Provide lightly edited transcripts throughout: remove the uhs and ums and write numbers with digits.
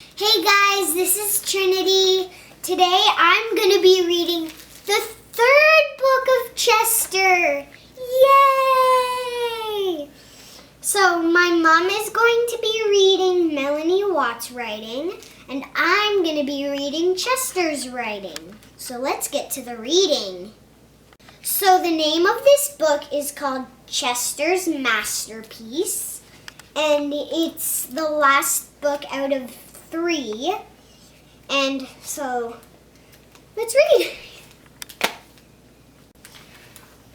Hey guys, this is Trinity. Today I'm going to be reading the third book of Chester. Yay! So my mom is going to be reading Melanie Watt's writing, and I'm going to be reading Chester's writing. So let's get to the reading. So the name of this book is called Chester's Masterpiece, and it's the last book out of 3. And so let's read.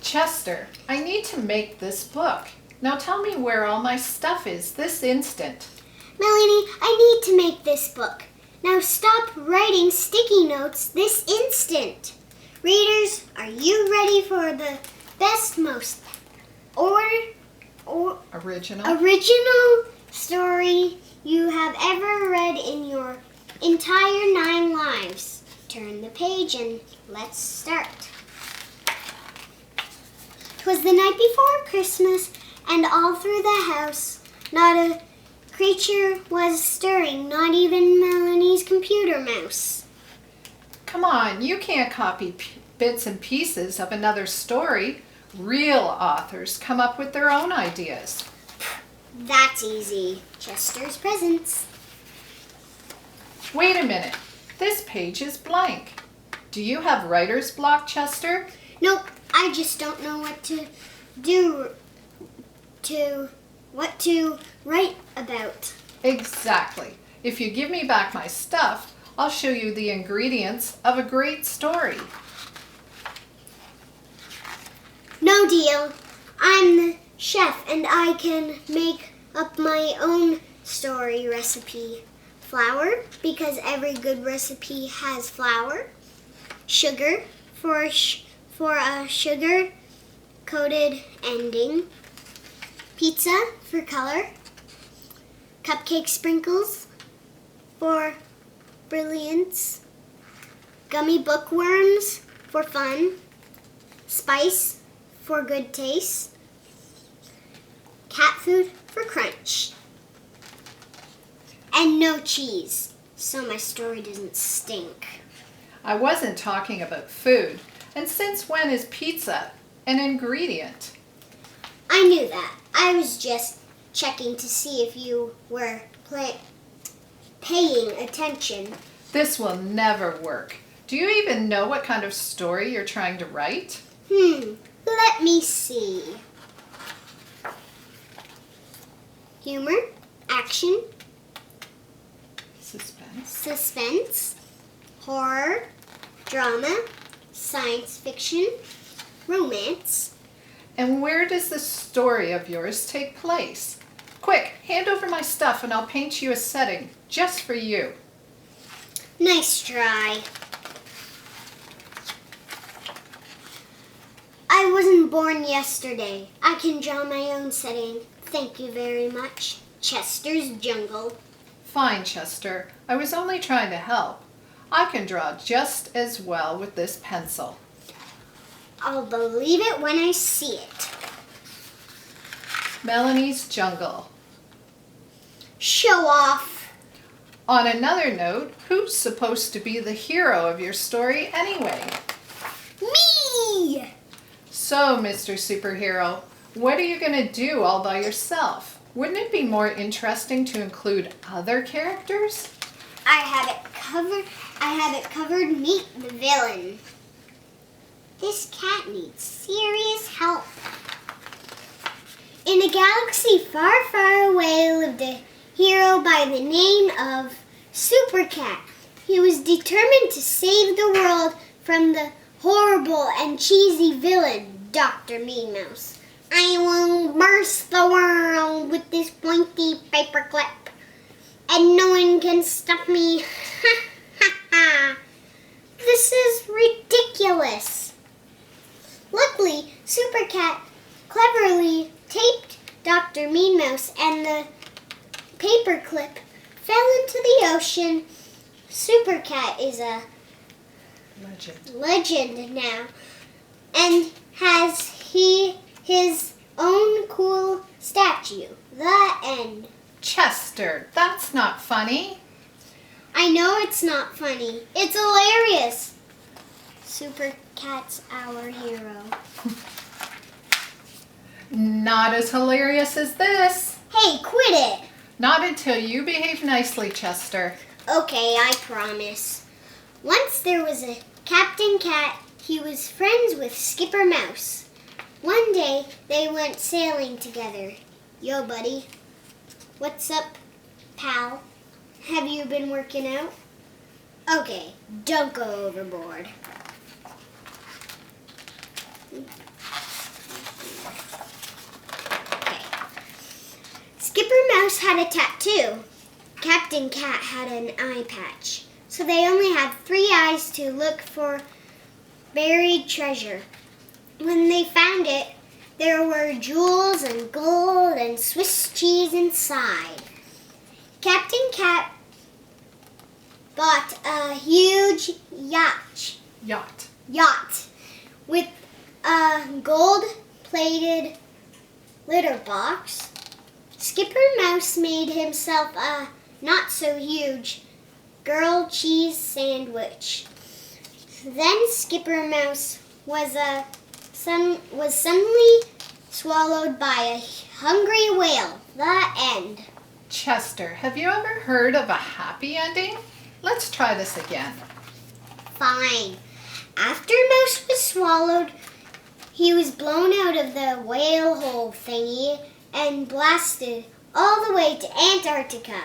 Chester, I need to make this book. Now tell me where all my stuff is this instant. Melanie, I need to make this book. Now stop writing sticky notes this instant. Readers, are you ready for the best, most original story you have ever read in your entire 9 lives? Turn the page and let's start. 'Twas the night before Christmas, and all through the house not a creature was stirring, not even Melanie's computer mouse. Come on, you can't copy bits and pieces of another story. Real authors come up with their own ideas. That's easy. Chester's Presents. Wait a minute, this page is blank. Do you have writer's block, Chester? Nope, I just don't know what to write about. Exactly. If you give me back my stuff, I'll show you the ingredients of a great story. No deal. I'm the chef and I can make up my own story recipe. Flour, because every good recipe has flour. Sugar, for a sugar-coated ending. Pizza, for color. Cupcake sprinkles, for brilliance. Gummy bookworms, for fun. Spice, for good taste. Cat food, for crunch. And no cheese, so my story doesn't stink. I wasn't talking about food. And since when is pizza an ingredient? I knew that. I was just checking to see if you were paying attention. This will never work. Do you even know what kind of story you're trying to write? Let me see. Humor, action, suspense, horror, drama, science fiction, romance. And where does this story of yours take place? Quick, hand over my stuff and I'll paint you a setting just for you. Nice try. I wasn't born yesterday. I can draw my own setting. Thank you very much. Chester's Jungle. Fine, Chester. I was only trying to help. I can draw just as well with this pencil. I'll believe it when I see it. Melanie's Jungle. Show off. On another note, who's supposed to be the hero of your story anyway? Me! So, Mr. Superhero, what are you going to do all by yourself? Wouldn't it be more interesting to include other characters? I have it covered. Meet the villain. This cat needs serious help. In a galaxy far, far away lived a hero by the name of Super Cat. He was determined to save the world from the horrible and cheesy villain, Dr. Mean Mouse. I will burst the world with this pointy paperclip, and no one can stop me. Ha ha ha! This is ridiculous. Luckily, Super Cat cleverly taped Dr. Mean Mouse, and the paperclip fell into the ocean. Super Cat is a legend now, and has his own cool statue. The end. Chester, that's not funny. I know it's not funny. It's hilarious. Super Cat's our hero. Not as hilarious as this. Hey, quit it. Not until you behave nicely, Chester. Okay, I promise. Once there was a Captain Cat. He was friends with Skipper Mouse. One day, they went sailing together. Yo, buddy. What's up, pal? Have you been working out? Okay, don't go overboard. Okay. Skipper Mouse had a tattoo. Captain Cat had an eye patch. So they only had 3 eyes to look for buried treasure. When they found it, there were jewels and gold and Swiss cheese inside. Captain Cat bought a huge yacht with a gold-plated litter box. Skipper Mouse made himself a not-so-huge grilled cheese sandwich. Then Skipper Mouse was suddenly swallowed by a hungry whale. The end. Chester, have you ever heard of a happy ending? Let's try this again. Fine. After Mouse was swallowed, he was blown out of the whale hole thingy and blasted all the way to Antarctica.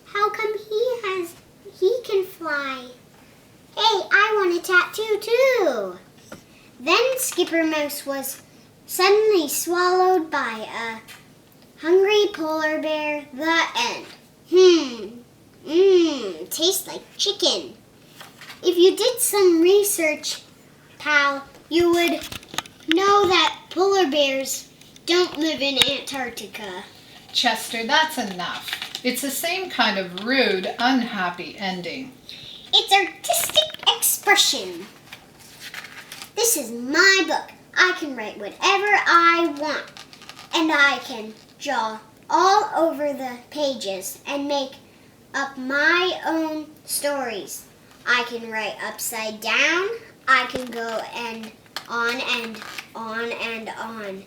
How come he can fly? Hey, I want a tattoo too. Then Skipper Mouse was suddenly swallowed by a hungry polar bear. The end. Tastes like chicken. If you did some research, pal, you would know that polar bears don't live in Antarctica. Chester, that's enough. It's the same kind of rude, unhappy ending. It's artistic expression. This is my book. I can write whatever I want. And I can draw all over the pages and make up my own stories. I can write upside down. I can go and on and on and on.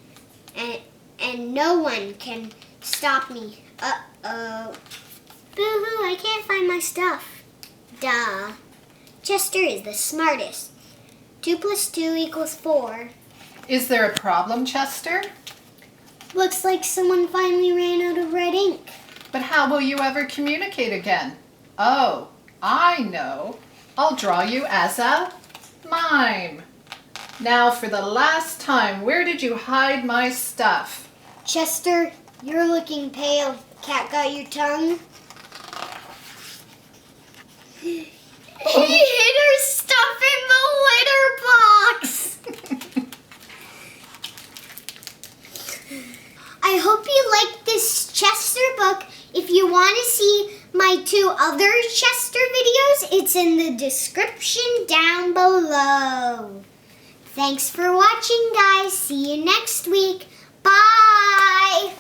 And no one can stop me. Uh-oh. Boo-hoo, I can't find my stuff. Duh. Chester is the smartest. 2 + 2 = 4. Is there a problem, Chester? Looks like someone finally ran out of red ink. But how will you ever communicate again? Oh, I know. I'll draw you as a mime. Now for the last time, where did you hide my stuff? Chester, you're looking pale. Cat got your tongue? He hid her stuff in the litter box. I hope you like this Chester book. If you want to see my 2 other Chester videos, it's in the description down below. Thanks for watching, guys. See you next week. Bye.